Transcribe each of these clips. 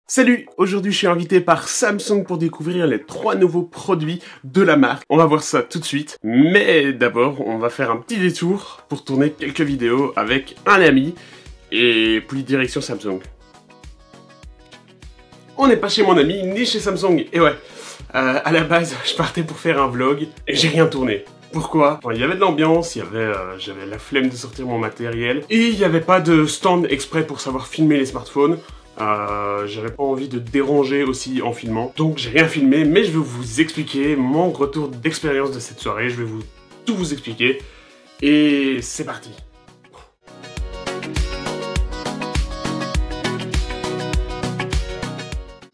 Salut, aujourd'hui je suis invité par Samsung pour découvrir les 3 nouveaux produits de la marque. On va voir ça tout de suite, mais d'abord on va faire un petit détour pour tourner quelques vidéos avec un ami et puis direction Samsung. On n'est pas chez mon ami ni chez Samsung, et ouais, à la base je partais pour faire un vlog et j'ai rien tourné. Pourquoi? Il y avait de l'ambiance, j'avais la flemme de sortir mon matériel et il n'y avait pas de stand exprès pour savoir filmer les smartphones. J'avais pas envie de déranger aussi en filmant, donc j'ai rien filmé, mais je vais vous expliquer mon retour d'expérience de cette soirée, je vais tout vous expliquer, et c'est parti.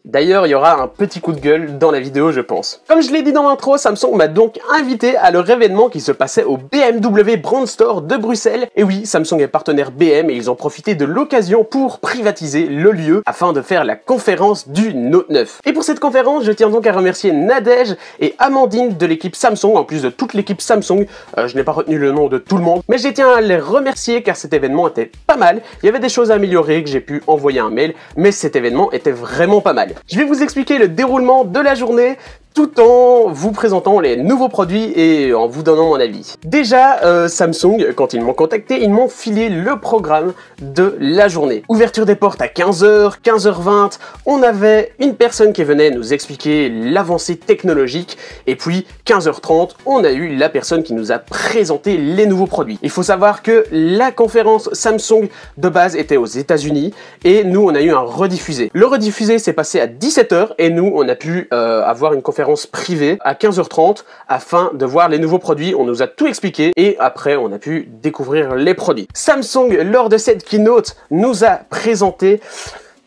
D'ailleurs, il y aura un petit coup de gueule dans la vidéo, je pense. Comme je l'ai dit dans l'intro, Samsung m'a donc invité à leur événement qui se passait au BMW Brand Store de Bruxelles. Et oui, Samsung est partenaire BM et ils ont profité de l'occasion pour privatiser le lieu afin de faire la conférence du Note 9. Et pour cette conférence, je tiens donc à remercier Nadège et Amandine de l'équipe Samsung, en plus de toute l'équipe Samsung. Je n'ai pas retenu le nom de tout le monde, mais je tiens à les remercier car cet événement était pas mal. Il y avait des choses à améliorer, que j'ai pu envoyer un mail, mais cet événement était vraiment pas mal. Je vais vous expliquer le déroulement de la journée tout en vous présentant les nouveaux produits et en vous donnant mon avis. Déjà, Samsung, quand ils m'ont contacté, ils m'ont filé le programme de la journée. Ouverture des portes à 15h, 15h20, on avait une personne qui venait nous expliquer l'avancée technologique, et puis 15h30, on a eu la personne qui nous a présenté les nouveaux produits. Il faut savoir que la conférence Samsung de base était aux États-Unis et nous, on a eu un rediffusé. Le rediffusé s'est passé à 17h et nous, on a pu avoir une conférence privée à 15h30 afin de voir les nouveaux produits. On nous a tout expliqué et après on a pu découvrir les produits. Samsung, lors de cette keynote, nous a présenté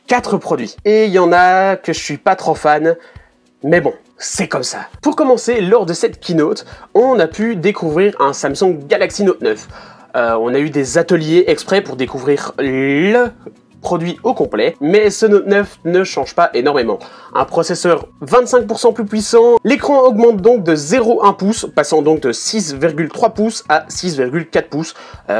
4 produits. Et il y en a que je suis pas trop fan, mais bon, c'est comme ça. Pour commencer, lors de cette keynote, on a pu découvrir un Samsung Galaxy Note 9. On a eu des ateliers exprès pour découvrir le produit au complet, mais ce Note 9 ne change pas énormément. Un processeur 25% plus puissant, l'écran augmente donc de 0,1 pouce, passant donc de 6,3 pouces à 6,4 pouces.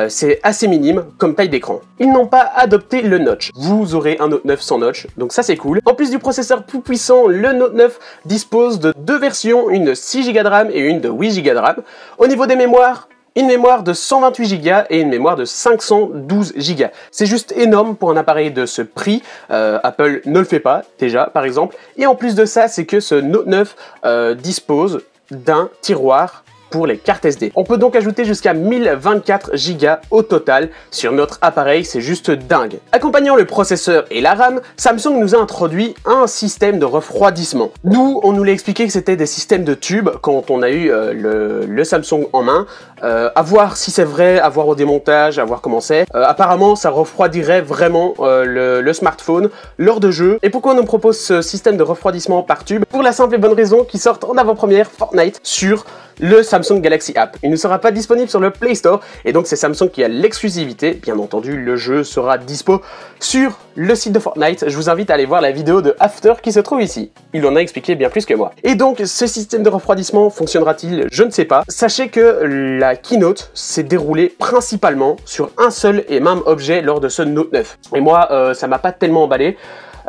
C'est assez minime comme taille d'écran. Ils n'ont pas adopté le notch. Vous aurez un Note 9 sans notch, donc ça c'est cool. En plus du processeur plus puissant, le Note 9 dispose de 2 versions, une de 6 Go de RAM et une de 8 Go de RAM. Au niveau des mémoires, une mémoire de 128 Go et une mémoire de 512 Go. C'est juste énorme pour un appareil de ce prix. Apple ne le fait pas, déjà, par exemple. Et en plus de ça, c'est que ce Note 9 dispose d'un tiroir pour les cartes SD. On peut donc ajouter jusqu'à 1024 Go au total sur notre appareil, c'est juste dingue. Accompagnant le processeur et la RAM, Samsung nous a introduit un système de refroidissement. Nous, on nous l'a expliqué que c'était des systèmes de tubes quand on a eu le Samsung en main. À voir si c'est vrai, à voir au démontage, à voir comment c'est. Apparemment, ça refroidirait vraiment le smartphone lors de jeux. Et pourquoi on nous propose ce système de refroidissement par tube? Pour la simple et bonne raison qu'ils sortent en avant-première Fortnite sur le Samsung Galaxy App. Il ne sera pas disponible sur le Play Store et donc c'est Samsung qui a l'exclusivité. Bien entendu, le jeu sera dispo sur le site de Fortnite. Je vous invite à aller voir la vidéo de After qui se trouve ici. Il en a expliqué bien plus que moi. Et donc, ce système de refroidissement fonctionnera-t-il? Je ne sais pas. Sachez que la keynote s'est déroulée principalement sur un seul et même objet lors de ce Note 9. Et moi, ça m'a pas tellement emballé.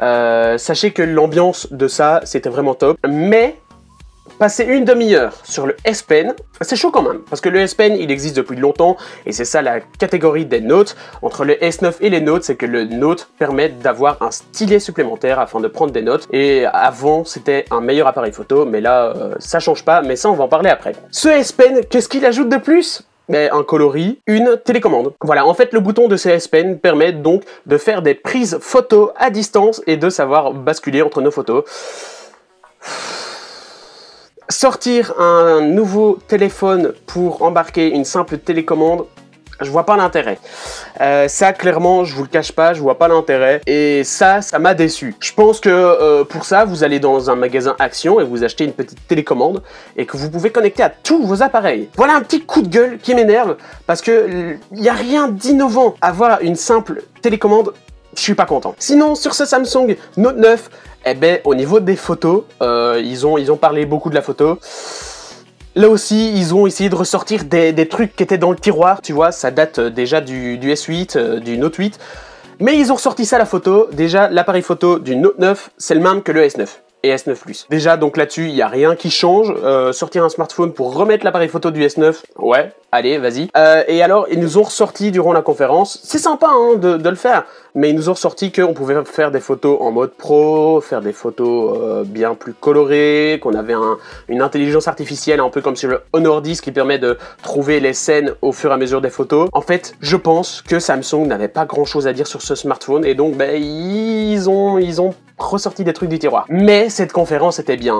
Sachez que l'ambiance de ça, c'était vraiment top. Mais passer une demi-heure sur le S Pen, c'est chaud quand même, parce que le S Pen, il existe depuis longtemps, et c'est ça la catégorie des Notes. Entre le S9 et les Notes, c'est que le Note permet d'avoir un stylet supplémentaire afin de prendre des notes, et avant, c'était un meilleur appareil photo, mais là, ça change pas, mais ça, on va en parler après. Ce S Pen, qu'est-ce qu'il ajoute de plus? Un coloris, une télécommande. Voilà, en fait, le bouton de ce S Pen permet donc de faire des prises photos à distance et de savoir basculer entre nos photos. Sortir un nouveau téléphone pour embarquer une simple télécommande, je vois pas l'intérêt. Ça, clairement, je vous le cache pas, je vois pas l'intérêt. Et ça m'a déçu. Je pense que pour ça, vous allez dans un magasin Action et vous achetez une petite télécommande et que vous pouvez connecter à tous vos appareils. Voilà un petit coup de gueule qui m'énerve parce que il y a rien d'innovant. Avoir une simple télécommande, je suis pas content. Sinon, sur ce Samsung Note 9, eh ben, au niveau des photos, ils ont parlé beaucoup de la photo. Là aussi, ils ont essayé de ressortir des trucs qui étaient dans le tiroir. Tu vois, ça date déjà du S8, du Note 8. Mais ils ont ressorti ça à la photo. Déjà, l'appareil photo du Note 9, c'est le même que le S9. Et S9 Plus. Déjà, donc là-dessus, il n'y a rien qui change. Sortir un smartphone pour remettre l'appareil photo du S9, ouais, allez, vas-y. Et alors, ils nous ont ressorti durant la conférence, c'est sympa hein, de le faire, mais ils nous ont ressorti qu'on pouvait faire des photos en mode pro, faire des photos bien plus colorées, qu'on avait une intelligence artificielle, un peu comme sur le Honor 10 qui permet de trouver les scènes au fur et à mesure des photos. En fait, je pense que Samsung n'avait pas grand-chose à dire sur ce smartphone, et donc, ben, ils ont ressorti des trucs du tiroir. Mais cette conférence était bien.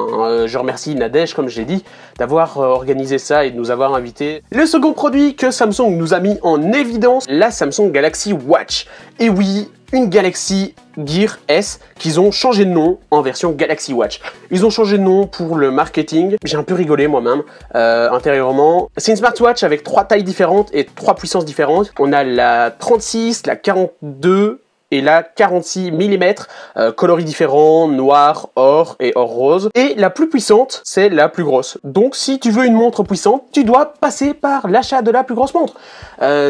Je remercie Nadège, comme je l'ai dit, d'avoir organisé ça et de nous avoir invités. Le second produit que Samsung nous a mis en évidence, la Samsung Galaxy Watch. Et oui, une Galaxy Gear S qu'ils ont changé de nom en version Galaxy Watch. Ils ont changé de nom pour le marketing. J'ai un peu rigolé moi-même intérieurement. C'est une smartwatch avec 3 tailles différentes et 3 puissances différentes. On a la 36, la 42 et la 46 mm, coloris différents, noir, or et or rose. Et la plus puissante, c'est la plus grosse. Donc si tu veux une montre puissante, tu dois passer par l'achat de la plus grosse montre.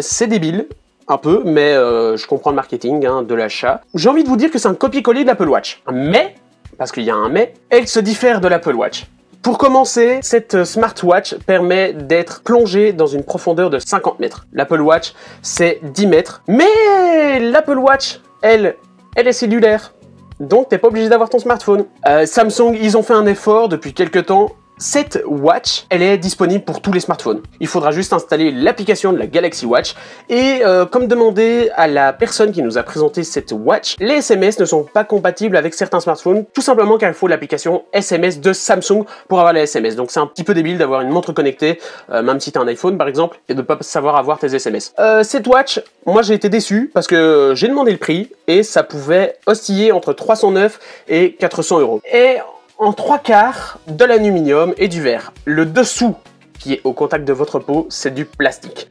C'est débile, un peu, mais je comprends le marketing hein, de l'achat. J'ai envie de vous dire que c'est un copier-coller de l'Apple Watch. Mais, parce qu'il y a un mais, elle se diffère de l'Apple Watch. Pour commencer, cette smartwatch permet d'être plongée dans une profondeur de 50 mètres. L'Apple Watch, c'est 10 mètres. Mais l'Apple Watch, elle est cellulaire. Donc, t'es pas obligé d'avoir ton smartphone. Samsung, ils ont fait un effort depuis quelques temps. Cette watch, elle est disponible pour tous les smartphones. Il faudra juste installer l'application de la Galaxy Watch. Et comme demandé à la personne qui nous a présenté cette watch, les SMS ne sont pas compatibles avec certains smartphones, tout simplement car il faut l'application SMS de Samsung pour avoir les SMS. Donc c'est un petit peu débile d'avoir une montre connectée, même si tu as un iPhone par exemple, et de ne pas savoir avoir tes SMS. Cette watch, moi j'ai été déçu parce que j'ai demandé le prix et ça pouvait osciller entre 309 et 400 €. Et en 3/4 de l'aluminium et du verre. Le dessous, qui est au contact de votre peau, c'est du plastique.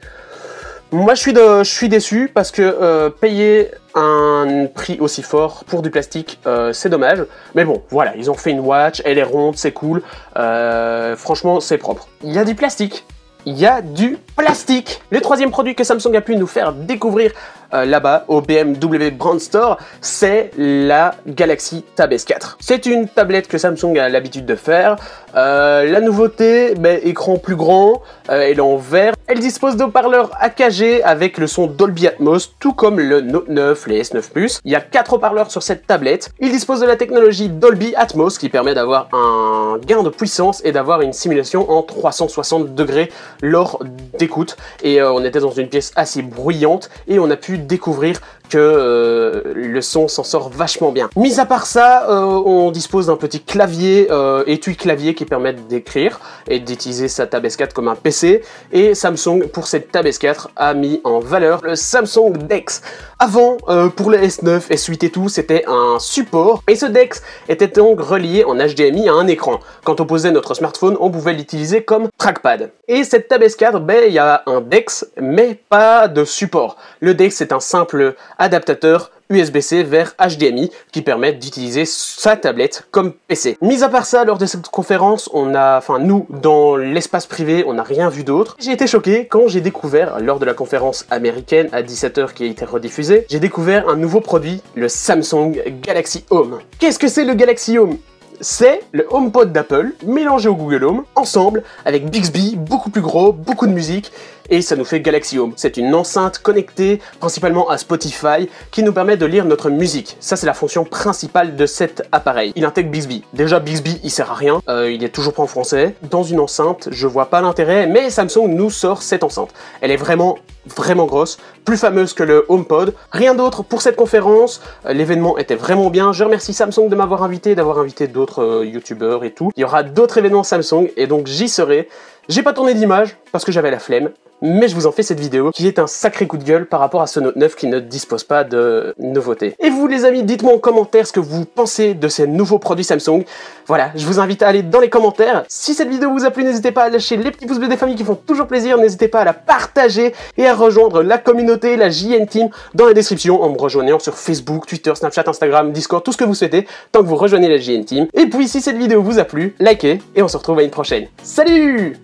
Moi, je suis déçu parce que payer un prix aussi fort pour du plastique, c'est dommage. Mais bon, voilà, ils ont fait une watch, elle est ronde, c'est cool. Franchement, c'est propre. Il y a du plastique. Il y a du plastique. Le troisième produit que Samsung a pu nous faire découvrir là-bas au BMW Brand Store, c'est la Galaxy Tab S4. C'est une tablette que Samsung a l'habitude de faire. La nouveauté, écran plus grand, elle est en verre. Elle dispose d'haut-parleurs AKG avec le son Dolby Atmos, tout comme le Note 9, les S9 Plus. Il y a 4 haut-parleurs sur cette tablette. Il dispose de la technologie Dolby Atmos qui permet d'avoir un gain de puissance et d'avoir une simulation en 360 degrés lors d'écoute. Et on était dans une pièce assez bruyante et on a pu découvrir que le son s'en sort vachement bien. Mis à part ça, on dispose d'un petit clavier, étui clavier qui permet d'écrire et d'utiliser sa Tab S4 comme un PC. Et Samsung, pour cette Tab S4, a mis en valeur le Samsung DeX. Avant, pour le S9, S8 et tout, c'était un support. Et ce DeX était donc relié en HDMI à un écran. Quand on posait notre smartphone, on pouvait l'utiliser comme trackpad. Et cette Tab S4, il y a un DeX, mais pas de support. Le DeX, c'est un simple adaptateur USB-C vers HDMI qui permet d'utiliser sa tablette comme PC. Mis à part ça, lors de cette conférence, nous, dans l'espace privé, on n'a rien vu d'autre. J'ai été choqué quand j'ai découvert, lors de la conférence américaine à 17 h qui a été rediffusée, j'ai découvert un nouveau produit, le Samsung Galaxy Home. Qu'est-ce que c'est le Galaxy Home ? C'est le HomePod d'Apple mélangé au Google Home, ensemble avec Bixby, beaucoup plus gros, beaucoup de musique, et ça nous fait Galaxy Home. C'est une enceinte connectée principalement à Spotify qui nous permet de lire notre musique. Ça, c'est la fonction principale de cet appareil. Il intègre Bixby. Déjà, Bixby, il sert à rien, il est toujours pas en français. Dans une enceinte, je vois pas l'intérêt, mais Samsung nous sort cette enceinte. Elle est vraiment grosse, plus fameuse que le HomePod. Rien d'autre pour cette conférence, l'événement était vraiment bien. Je remercie Samsung de m'avoir invité, d'avoir invité d'autres youtubeurs et tout. Il y aura d'autres événements Samsung et donc j'y serai. J'ai pas tourné d'image parce que j'avais la flemme, mais je vous en fais cette vidéo qui est un sacré coup de gueule par rapport à ce Note 9 qui ne dispose pas de nouveautés. Et vous les amis, dites-moi en commentaire ce que vous pensez de ces nouveaux produits Samsung. Voilà, je vous invite à aller dans les commentaires. Si cette vidéo vous a plu, n'hésitez pas à lâcher les petits pouces bleus des familles qui font toujours plaisir, n'hésitez pas à la partager et à rejoindre la communauté, la JN Team, dans la description en me rejoignant sur Facebook, Twitter, Snapchat, Instagram, Discord, tout ce que vous souhaitez, tant que vous rejoignez la JN Team. Et puis si cette vidéo vous a plu, likez et on se retrouve à une prochaine. Salut!